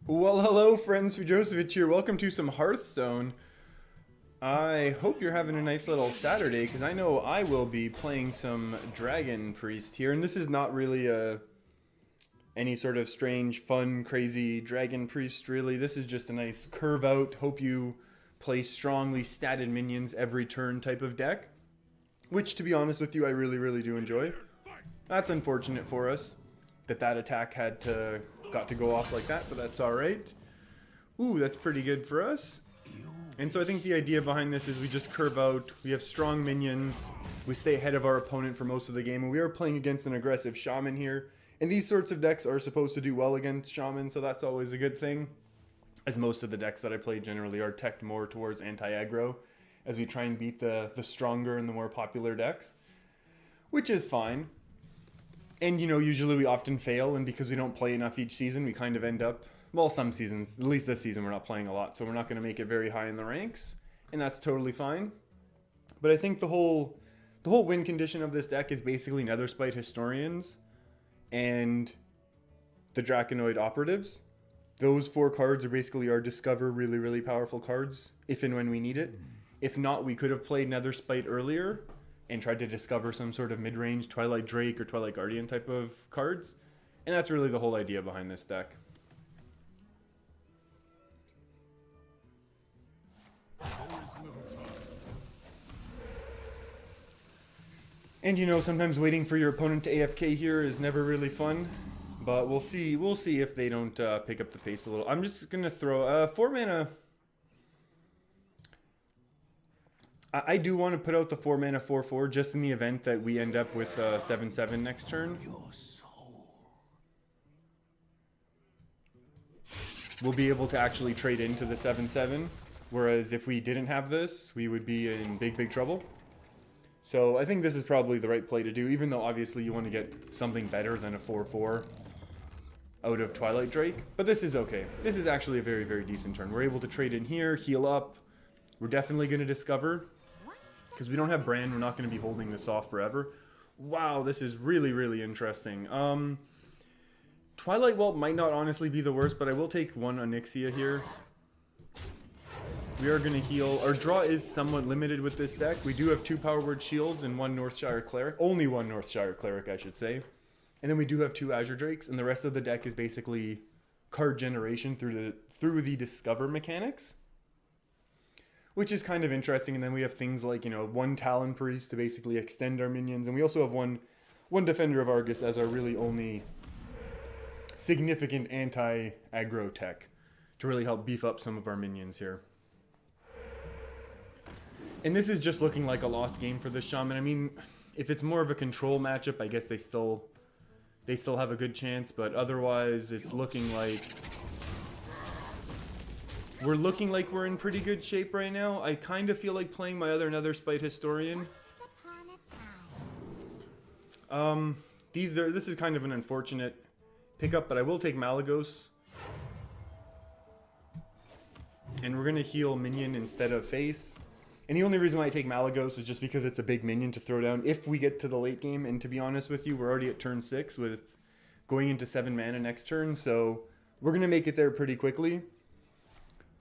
Well, hello friends, Joseph here. Welcome to some Hearthstone. I hope you're having a nice little Saturday, because I know I will be playing some Dragon Priest here, and this is not really any sort of strange, fun, crazy Dragon Priest, really. This is just a nice curve out, hope you play strongly statted minions every turn type of deck, which, to be honest with you, I really do enjoy. That's unfortunate for us, that attack got to go off like that, but that's alright. Ooh, that's pretty good for us. And so I think the idea behind this is we just curve out, we have strong minions, we stay ahead of our opponent for most of the game, and we are playing against an aggressive Shaman here. And these sorts of decks are supposed to do well against Shaman, so that's always a good thing. As most of the decks that I play generally are teched more towards anti-aggro, as we try and beat the stronger and the more popular decks. Which is fine. And, you know, usually we often fail, and because we don't play enough each season, we kind of end up, well, some seasons, at least this season, we're not playing a lot, so we're not going to make it very high in the ranks, and that's totally fine. But I think the whole win condition of this deck is basically Netherspite Historians and the Draconoid Operatives. Those four cards are basically our discover really powerful cards, if and when we need it. If not, we could have played Netherspite earlier and tried to discover some sort of mid-range Twilight Drake or Twilight Guardian type of cards. And that's really the whole idea behind this deck. And you know, sometimes waiting for your opponent to AFK here is never really fun. But we'll see if they don't pick up the pace a little. I'm just going to throw 4 mana. I do want to put out the 4 mana 4/4 just in the event that we end up with 7/7 next turn. We'll be able to actually trade into the 7/7, whereas if we didn't have this, we would be in big trouble. So I think this is probably the right play to do, even though obviously you want to get something better than a 4/4 out of Twilight Drake. But this is okay. This is actually a very decent turn. We're able to trade in here, heal up. We're definitely going to discover. Because we don't have Brand, we're not going to be holding this off forever. Wow, this is really interesting. Twilight Whelp might not honestly be the worst, but I will take one Onyxia here. We are going to heal. Our draw is somewhat limited with this deck. We do have 2 Power Word Shields and 1 Northshire Cleric. Only 1 Northshire Cleric, I should say. And then we do have 2 Azure Drakes, and the rest of the deck is basically card generation through the Discover mechanics. Which is kind of interesting, and then we have things like, you know, 1 Talon Priest to basically extend our minions, and we also have one Defender of Argus as our really only significant anti-aggro tech to really help beef up some of our minions here. And this is just looking like a lost game for this Shaman. I mean, if it's more of a control matchup, I guess they still have a good chance, but otherwise it's looking like we're in pretty good shape right now. I kind of feel like playing my other Netherspite Historian. This is kind of an unfortunate pickup, but I will take Malagos. And we're going to heal minion instead of face. And the only reason why I take Malagos is just because it's a big minion to throw down if we get to the late game. And to be honest with you, we're already at turn 6 with going into 7 mana next turn. So we're going to make it there pretty quickly.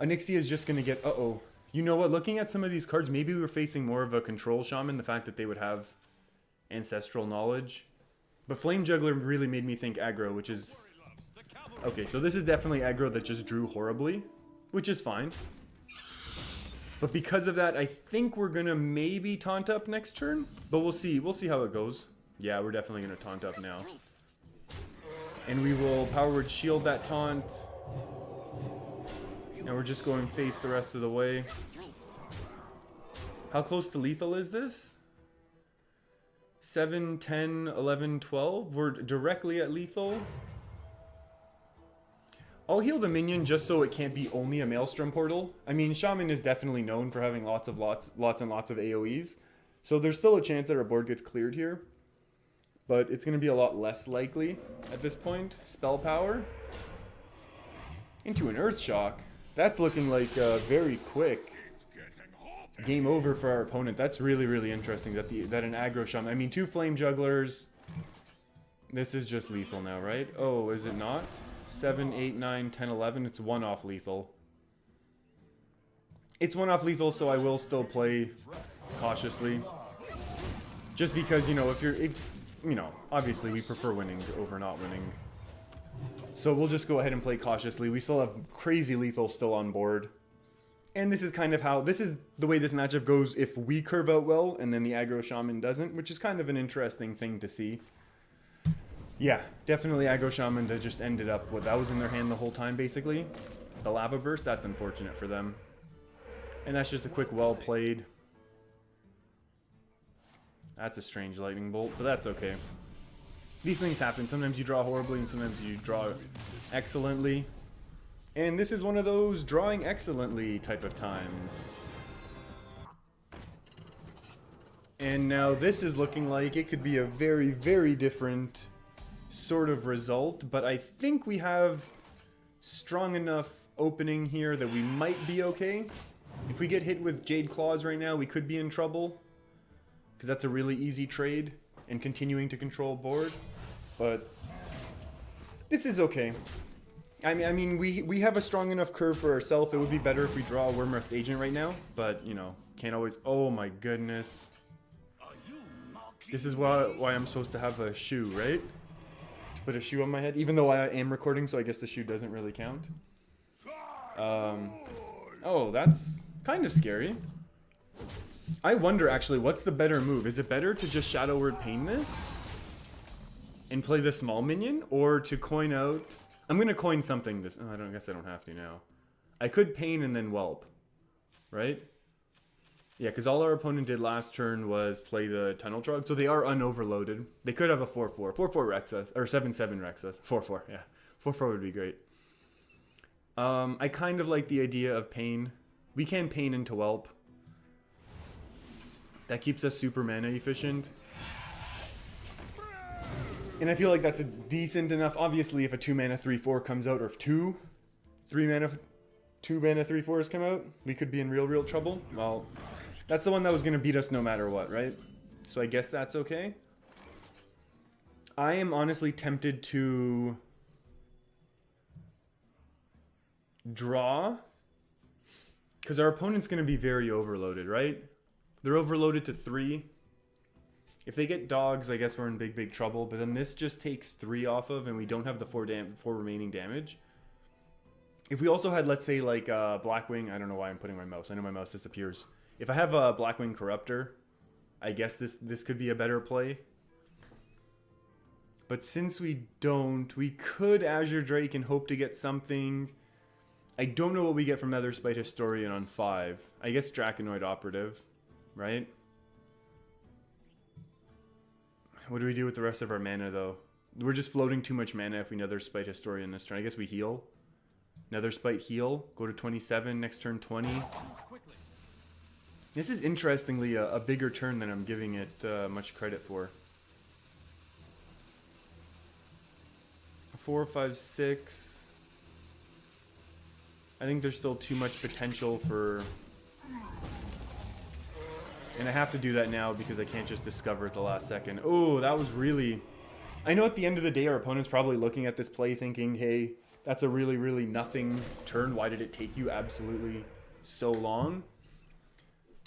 Onyxia is just going to get... Uh-oh. You know what? Looking at some of these cards, maybe we were facing more of a control Shaman. The fact that they would have Ancestral Knowledge. But Flame Juggler really made me think aggro, which is... Okay, so this is definitely aggro that just drew horribly. Which is fine. But because of that, I think we're going to maybe taunt up next turn. But we'll see. We'll see how it goes. Yeah, we're definitely going to taunt up now. And we will Power Word Shield that taunt. And we're just going face the rest of the way. How close to lethal is this? 7, 10, 11, 12. We're directly at lethal. I'll heal the minion just so it can't be only a Maelstrom Portal. I mean, Shaman is definitely known for having lots and lots of AoEs. So there's still a chance that our board gets cleared here. But it's going to be a lot less likely at this point. Spell Power. Into an Earth Shock. That's looking like a very quick game over for our opponent. That's really interesting that an aggro Shaman... I mean, 2 Flame Jugglers. This is just lethal now, right? Oh, is it not? 7, 8, 9, 10, 11. It's 1 off lethal. It's 1 off lethal, so I will still play cautiously. Just because, you know, you know, obviously we prefer winning over not winning. So we'll just go ahead and play cautiously. We still have crazy lethal still on board. And this is kind of how, this is the way this matchup goes if we curve out well and then the aggro shaman doesn't, which is kind of an interesting thing to see. Yeah, definitely aggro shaman that just ended up with, that was in their hand the whole time basically. The lava burst, that's unfortunate for them. And that's just a quick well played. That's a strange lightning bolt, but that's okay. These things happen. Sometimes you draw horribly and sometimes you draw excellently. And this is one of those drawing excellently type of times. And now this is looking like it could be a very, very different sort of result. But I think we have strong enough opening here that we might be okay. If we get hit with Jade Claws right now, we could be in trouble. Because that's a really easy trade and continuing to control board. But this is okay. I mean, we have a strong enough curve for ourselves. It would be better if we draw a Wormrust Agent right now. But, you know, can't always... Oh my goodness. This is why I'm supposed to have a shoe, right? To put a shoe on my head. Even though I am recording, so I guess the shoe doesn't really count. Oh, that's kind of scary. I wonder, actually, what's the better move? Is it better to just Shadow Word Pain this? And play the small minion? Or to coin out... I'm going to coin something this... Oh, I guess I don't have to now. I could Pain and then Whelp. Right? Yeah, because all our opponent did last turn was play the Tunnel Trog. So they are unoverloaded. They could have a 4-4. 4-4 Rexus. Or 7-7 Rexus. 4-4, yeah. 4-4 would be great. I kind of like the idea of Pain. We can Pain into Whelp. That keeps us super mana efficient. And I feel like that's a decent enough. Obviously, if a 2 mana 3-4 comes out, or if 2 mana 3-4s come out, we could be in real trouble. Well, that's the one that was going to beat us no matter what, right? So I guess that's okay. I am honestly tempted to draw, because our opponent's going to be very overloaded, right? They're overloaded to 3. If they get dogs, I guess we're in big trouble. But then this just takes 3 off of, and we don't have the 4 remaining damage. If we also had, let's say, like Blackwing, I don't know why I'm putting my mouse. I know my mouse disappears. If I have a Blackwing Corruptor, I guess this could be a better play. But since we don't, we could Azure Drake and hope to get something. I don't know what we get from Netherspite Historian on 5. I guess Draconoid Operative, right? What do we do with the rest of our mana, though? We're just floating too much mana if we Netherspite Historian this turn. I guess we heal. Netherspite heal. Go to 27. Next turn 20. This is interestingly a bigger turn than I'm giving it much credit for. 4, 5, 6. I think there's still too much potential for... And I have to do that now because I can't just discover at the last second. Oh, that was really... I know at the end of the day our opponent's probably looking at this play thinking, hey, that's a really nothing turn. Why did it take you absolutely so long?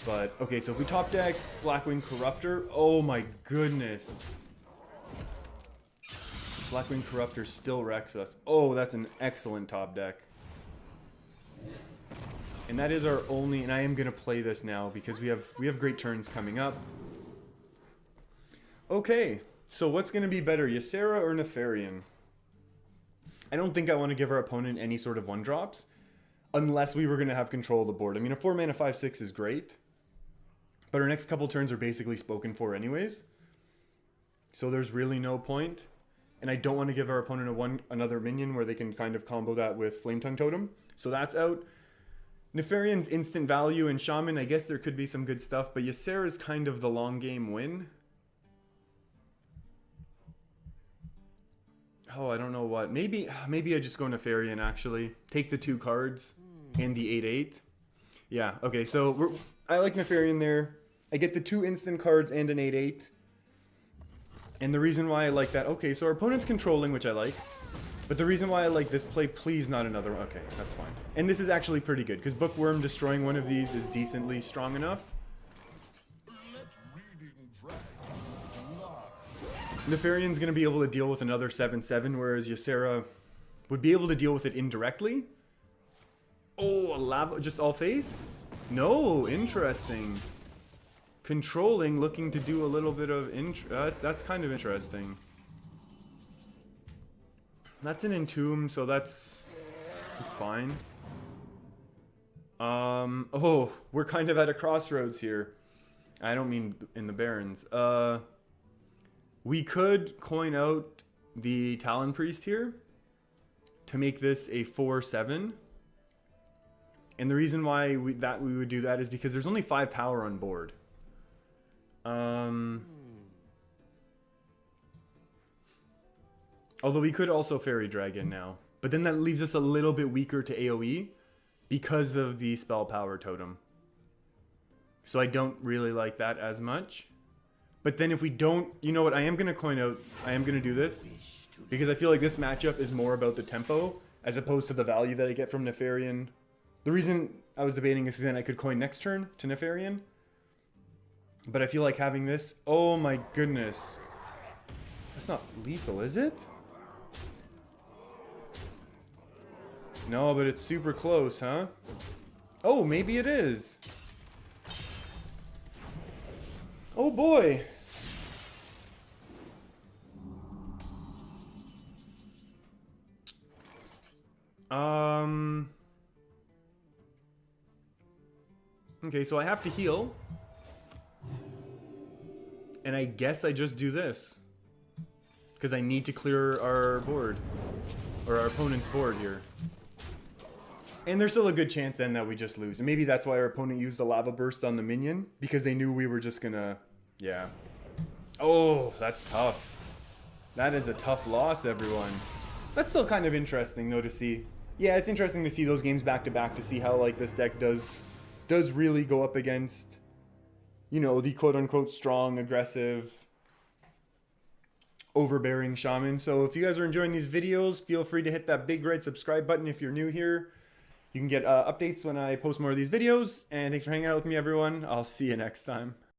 But, okay, so if we top deck Blackwing Corruptor... Oh my goodness. Blackwing Corruptor still wrecks us. Oh, that's an excellent top deck. And that is our only, and I am going to play this now because we have great turns coming up. Okay, so what's going to be better, Ysera or Nefarian? I don't think I want to give our opponent any sort of 1-drops unless we were going to have control of the board. I mean, a 4 mana 5/6 is great, but our next couple turns are basically spoken for anyways. So there's really no point. And I don't want to give our opponent another minion where they can kind of combo that with Flame Tongue Totem. So that's out. Nefarian's instant value and Shaman, I guess there could be some good stuff, but Ysera is kind of the long game win. Oh, I don't know what. Maybe I just go Nefarian, actually. Take the 2 cards and the 8/8. Yeah, okay, so I like Nefarian there. I get the 2 instant cards and an 8/8. And the reason why I like that... Okay, so our opponent's controlling, which I like. But the reason why I like this play, please not another one. Okay, that's fine. And this is actually pretty good, because Bookworm destroying one of these is decently strong enough. Nefarian's going to be able to deal with another 7/7, whereas Ysera would be able to deal with it indirectly. Oh, a lava, just all phase? No, interesting. Controlling, looking to do a little bit of, that's kind of interesting. That's an Entomb, so it's fine. Oh, we're kind of at a crossroads here. I don't mean in the Barrens. We could coin out the Talon Priest here to make this a 4/7. And the reason why we would do that is because there's only 5 power on board. Although we could also Fairy Dragon now. But then that leaves us a little bit weaker to AoE because of the spell power totem. So I don't really like that as much. But then if we don't, you know what, I am going to coin out, I am going to do this. Because I feel like this matchup is more about the tempo as opposed to the value that I get from Nefarian. The reason I was debating is then I could coin next turn to Nefarian. But I feel like having this, oh my goodness. That's not lethal, is it? No, but it's super close, huh? Oh, maybe it is. Oh boy. Okay, so I have to heal. And I guess I just do this. Because I need to clear our board. Or our opponent's board here. And there's still a good chance then that we just lose. And maybe that's why our opponent used the lava burst on the minion. Because they knew we were just gonna... Yeah. Oh, that's tough. That is a tough loss, everyone. That's still kind of interesting, though, to see. Yeah, it's interesting to see those games back to back to see how, like, this deck does really go up against, you know, the quote-unquote strong, aggressive, overbearing shaman. So if you guys are enjoying these videos, feel free to hit that big red subscribe button if you're new here. You can get updates when I post more of these videos. And thanks for hanging out with me, everyone. I'll see you next time.